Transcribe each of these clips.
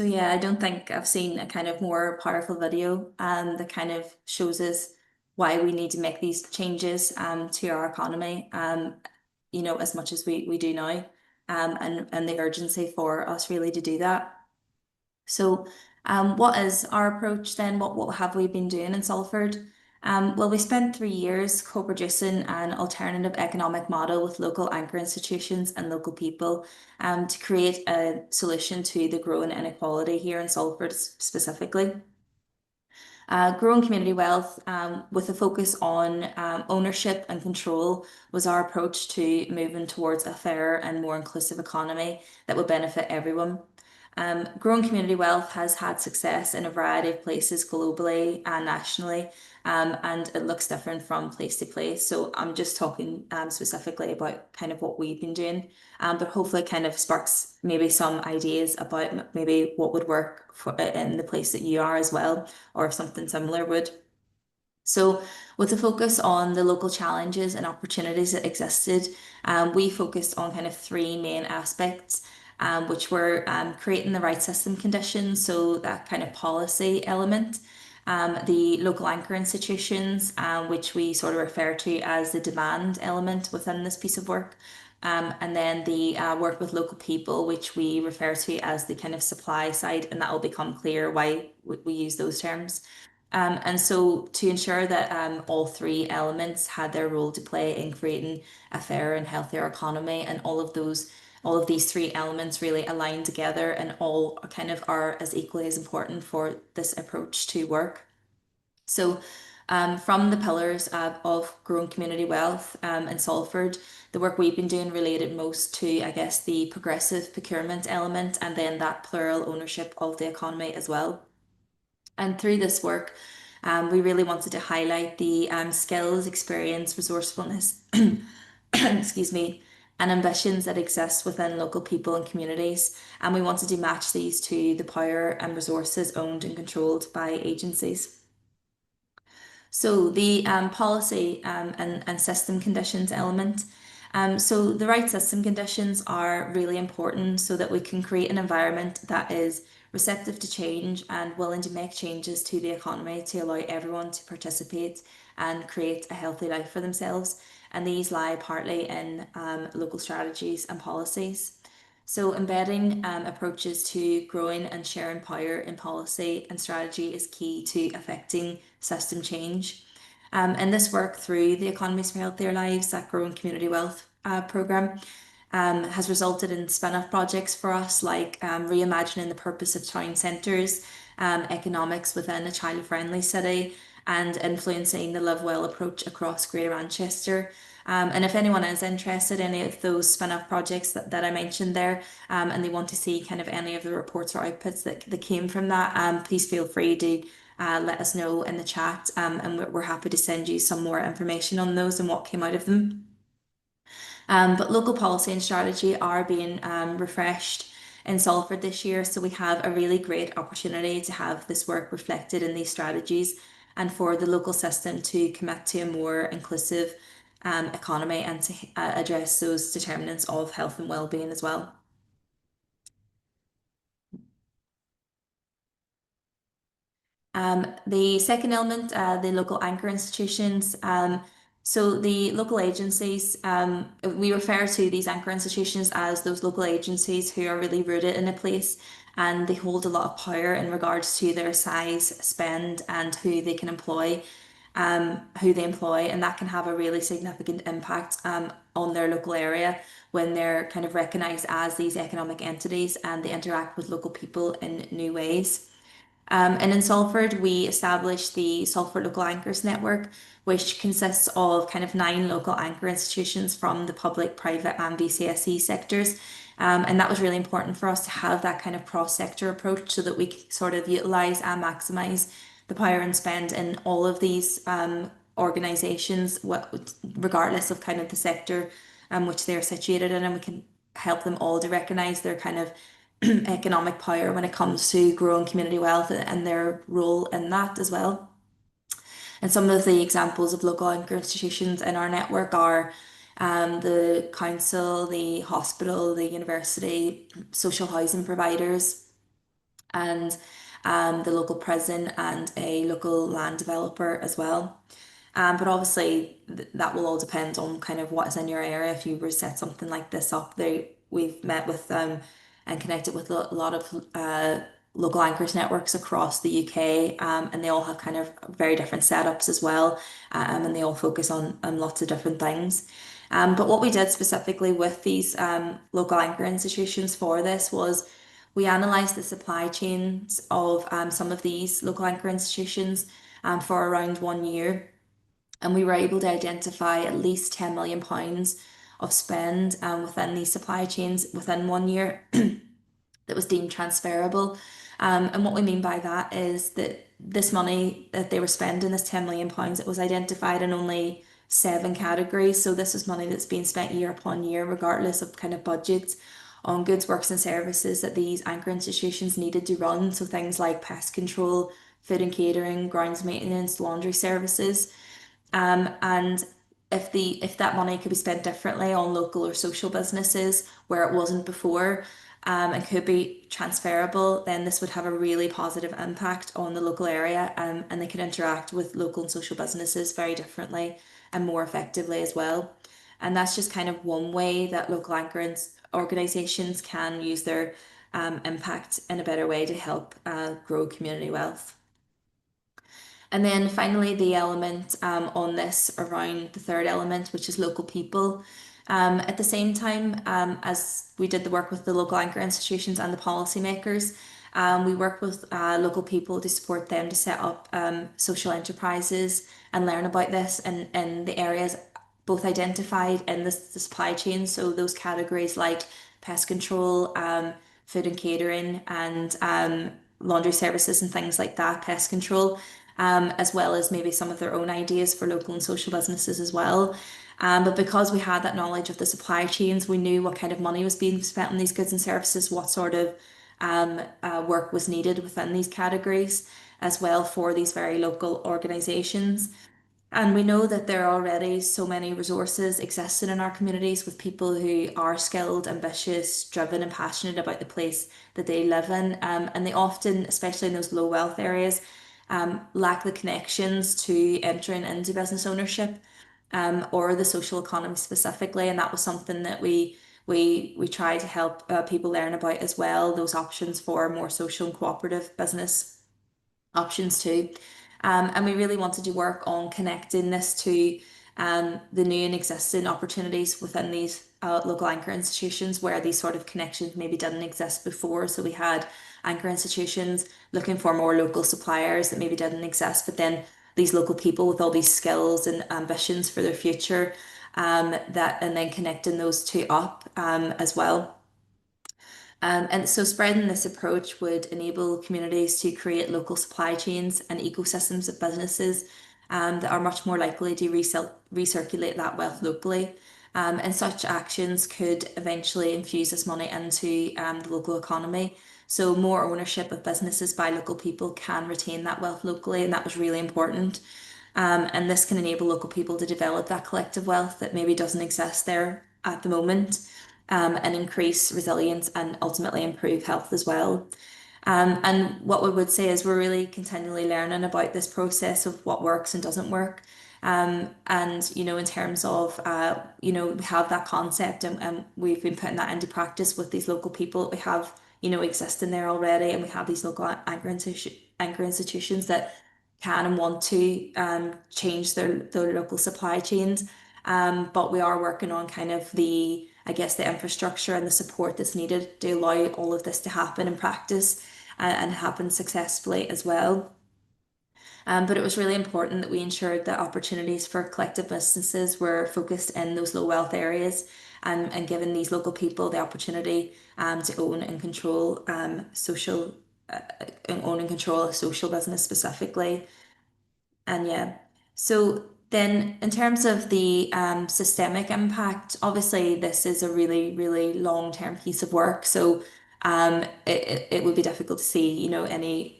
So yeah, I don't think I've seen a kind of more powerful video that kind of shows us why we need to make these changes to our economy, as much as we do now, and the urgency for us really to do that. So, what is our approach then? What have we been doing in Salford? Well, we spent 3 years co-producing an alternative economic model with local anchor institutions and local people to create a solution to the growing inequality here in Salford specifically. Growing community wealth with a focus on ownership and control was our approach to moving towards a fairer and more inclusive economy that would benefit everyone. Growing community wealth has had success in a variety of places globally and nationally, and it looks different from place to place. So I'm just talking specifically about kind of what we've been doing, but hopefully it kind of sparks maybe some ideas about maybe what would work for in the place that you are as well, or if something similar would. So, with a focus on the local challenges and opportunities that existed, we focused on kind of three main aspects, which were creating the right system conditions, so that kind of policy element, the local anchor institutions, which we sort of refer to as the demand element within this piece of work. And then the work with local people, which we refer to as the kind of supply side, and that will become clear why we use those terms. And so to ensure that all three elements had their role to play in creating a fairer and healthier economy, and all of these three elements really align together and all kind of are as equally as important for this approach to work. So, from the pillars of growing community wealth in Salford, the work we've been doing related most to, I guess, the progressive procurement element and then that plural ownership of the economy as well. And through this work, we really wanted to highlight the skills, experience, resourcefulness, excuse me, and ambitions that exist within local people and communities. And we wanted to match these to the power and resources owned and controlled by agencies. So the policy and system conditions element. So the right system conditions are really important so that we can create an environment that is receptive to change and willing to make changes to the economy to allow everyone to participate and create a healthy life for themselves. And these lie partly in local strategies and policies. So, embedding approaches to growing and sharing power in policy and strategy is key to affecting system change. And this work through the Economies for Healthier Lives, that growing community wealth program, has resulted in spin-off projects for us, like reimagining the purpose of town centres, economics within a child-friendly city, and influencing the Live Well approach across Greater Manchester. And if anyone is interested in any of those spin-off projects that I mentioned there, and they want to see kind of any of the reports or outputs that came from that, please feel free to let us know in the chat, and we're happy to send you some more information on those and what came out of them. But local policy and strategy are being refreshed in Salford this year, so we have a really great opportunity to have this work reflected in these strategies and for the local system to commit to a more inclusive economy and to address those determinants of health and well-being as well. The second element, the local anchor institutions. So the local agencies, we refer to these anchor institutions as those local agencies who are really rooted in a place and they hold a lot of power in regards to their size, spend, and who they employ, and that can have a really significant impact on their local area when they're kind of recognised as these economic entities and they interact with local people in new ways. And in Salford, we established the Salford Local Anchors Network, which consists of kind of 9 local anchor institutions from the public, private, and BCSE sectors. And that was really important for us to have that kind of cross-sector approach so that we could sort of utilise and maximise the power and spend in all of these organisations, regardless of kind of the sector which they're situated in, and we can help them all to recognise their kind of economic power when it comes to growing community wealth and their role in that as well. And some of the examples of local anchor institutions in our network are the council, the hospital, the university, social housing providers, and the local prison and a local land developer as well. But obviously, that will all depend on kind of what is in your area. If you were to set something like this up, we've met with and connected with a lot of local anchors networks across the UK, and they all have kind of very different setups as well, and they all focus on lots of different things. But what we did specifically with these local anchor institutions for this was we analysed the supply chains of some of these local anchor institutions for around 1 year, and we were able to identify at least £10 million of spend within these supply chains within 1 year that was deemed transferable. And what we mean by that is that this money that they were spending, this £10 million, it was identified in only 7 categories. So this is money that's being spent year upon year, regardless of kind of budgets, on goods, works, and services that these anchor institutions needed to run. So things like pest control, food and catering, grounds maintenance, laundry services. And if that money could be spent differently on local or social businesses where it wasn't before, and could be transferable, then this would have a really positive impact on the local area, and they could interact with local and social businesses very differently and more effectively as well. And that's just kind of one way that local anchorage organisations can use their impact in a better way to help grow community wealth. And then finally, the element on this around the third element, which is local people. At the same time as we did the work with the local anchor institutions and the policymakers, we worked with local people to support them to set up social enterprises and learn about this in the areas both identified in the supply chain. So those categories like pest control, food and catering, and laundry services and things like that, pest control, as well as maybe some of their own ideas for local and social businesses as well. But because we had that knowledge of the supply chains, we knew what kind of money was being spent on these goods and services, what sort of work was needed within these categories as well for these very local organisations. And we know that there are already so many resources existing in our communities with people who are skilled, ambitious, driven, and passionate about the place that they live in. And they often, especially in those low wealth areas, lack the connections to entering into business ownership, or the social economy specifically. And that was something that we try to help people learn about as well, those options for more social and cooperative business options too. And we really wanted to work on connecting this to the new and existing opportunities within these local anchor institutions where these sort of connections maybe didn't exist before. So we had anchor institutions looking for more local suppliers that maybe didn't exist, but then these local people with all these skills and ambitions for their future, and then connecting those two up as well. And so spreading this approach would enable communities to create local supply chains and ecosystems of businesses that are much more likely to recirculate that wealth locally. And such actions could eventually infuse this money into the local economy. So more ownership of businesses by local people can retain that wealth locally, and that was really important. And this can enable local people to develop that collective wealth that maybe doesn't exist there at the moment, and increase resilience and ultimately improve health as well. And what we would say is we're really continually learning about this process of what works and doesn't work. And in terms of we have that concept, and we've been putting that into practice with these local people that we have existing there already, and we have these local anchor institutions that can and want to change their local supply chains. But we are working on kind of I guess, the infrastructure and the support that's needed to allow all of this to happen in practice, and happen successfully as well. But it was really important that we ensured that opportunities for collective businesses were focused in those low wealth areas, and giving these local people the opportunity to own and control a social business specifically. And yeah, so then in terms of the systemic impact, obviously this is a really, really long-term piece of work. So it would be difficult to see, any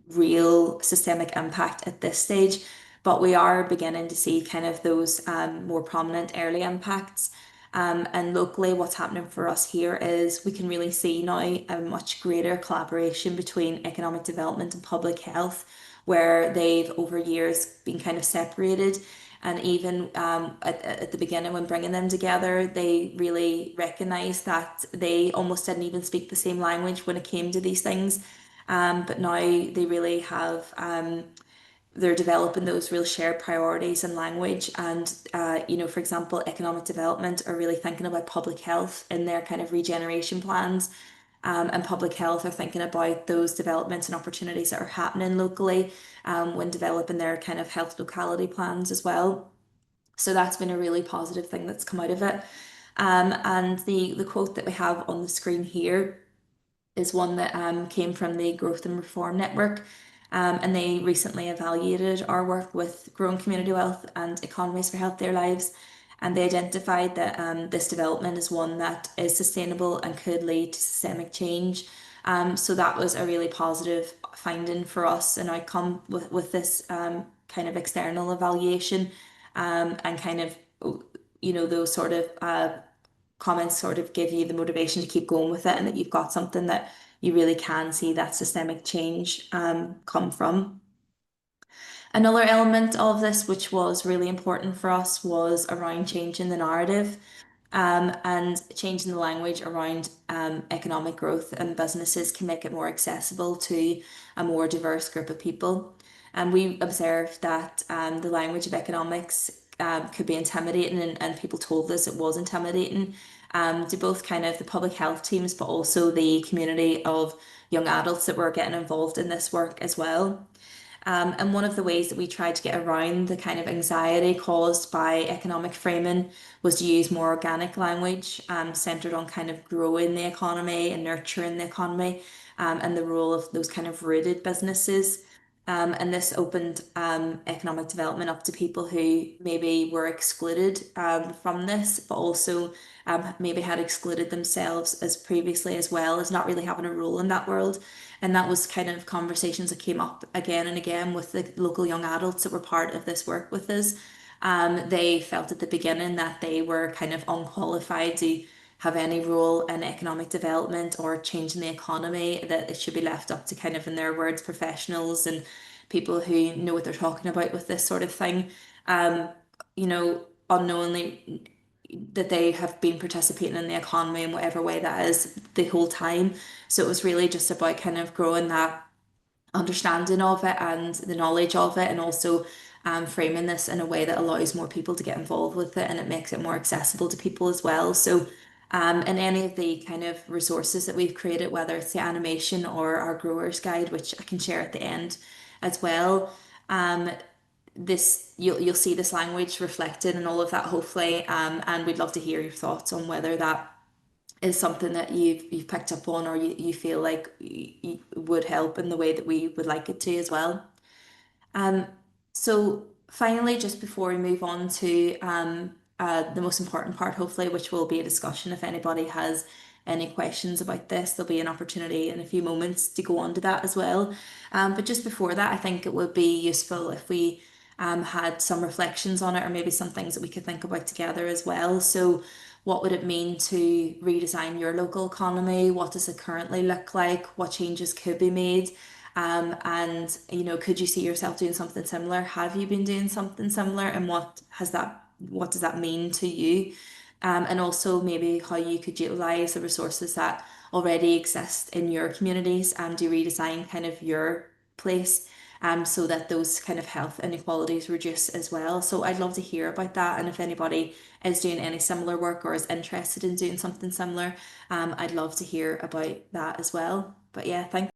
real systemic impact at this stage. But we are beginning to see kind of those more prominent early impacts. And locally, what's happening for us here is we can really see now a much greater collaboration between economic development and public health, where they've over years been kind of separated. And even at the beginning, when bringing them together, they really recognised that they almost didn't even speak the same language when it came to these things. But now they really have they're developing those real shared priorities and language. And, for example, economic development are really thinking about public health in their kind of regeneration plans. And public health are thinking about those developments and opportunities that are happening locally when developing their kind of health locality plans as well. So that's been a really positive thing that's come out of it. And the quote that we have on the screen here is one that came from the Growth and Reform Network. And they recently evaluated our work with growing community wealth and economies for healthier lives. And they identified that this development is one that is sustainable and could lead to systemic change. So that was a really positive finding for us, an outcome with this kind of external evaluation, and kind of, those sort of comments sort of give you the motivation to keep going with it, and that you've got something that you really can see that systemic change come from. Another element of this, which was really important for us, was around changing the narrative and changing the language around economic growth, and businesses can make it more accessible to a more diverse group of people. And we observed that the language of economics could be intimidating, and people told us it was intimidating to both kind of the public health teams, but also the community of young adults that were getting involved in this work as well. And one of the ways that we tried to get around the kind of anxiety caused by economic framing was to use more organic language, centered on kind of growing the economy and nurturing the economy, and the role of those kind of rooted businesses. And this opened economic development up to people who maybe were excluded from this, but also maybe had excluded themselves as previously as well as not really having a role in that world. And that was kind of conversations that came up again and again with the local young adults that were part of this work with us. They felt at the beginning that they were kind of unqualified to have any role in economic development or changing the economy, that it should be left up to kind of, in their words, professionals and people who know what they're talking about with this sort of thing. Unknowingly that they have been participating in the economy in whatever way that is the whole time. So it was really just about kind of growing that understanding of it and the knowledge of it, and also framing this in a way that allows more people to get involved with it, and it makes it more accessible to people as well. So, in any of the kind of resources that we've created, whether it's the animation or our growers guide, which I can share at the end as well, this you'll see this language reflected in all of that, hopefully, and we'd love to hear your thoughts on whether that is something that you've picked up on, or you feel like would help in the way that we would like it to as well. Um, so finally, just before we move on to the most important part, hopefully, which will be a discussion. If anybody has any questions about this, there'll be an opportunity in a few moments to go on to that as well. But just before that, I think it would be useful if we had some reflections on it, or maybe some things that we could think about together as well. So what would it mean to redesign your local economy? What does it currently look like? What changes could be made? And could you see yourself doing something similar? Have you been doing something similar? And what does that mean to you? And also maybe how you could utilize the resources that already exist in your communities and to redesign kind of your place, so that those kind of health inequalities reduce as well. So I'd love to hear about that. And if anybody is doing any similar work or is interested in doing something similar, I'd love to hear about that as well. But yeah, thank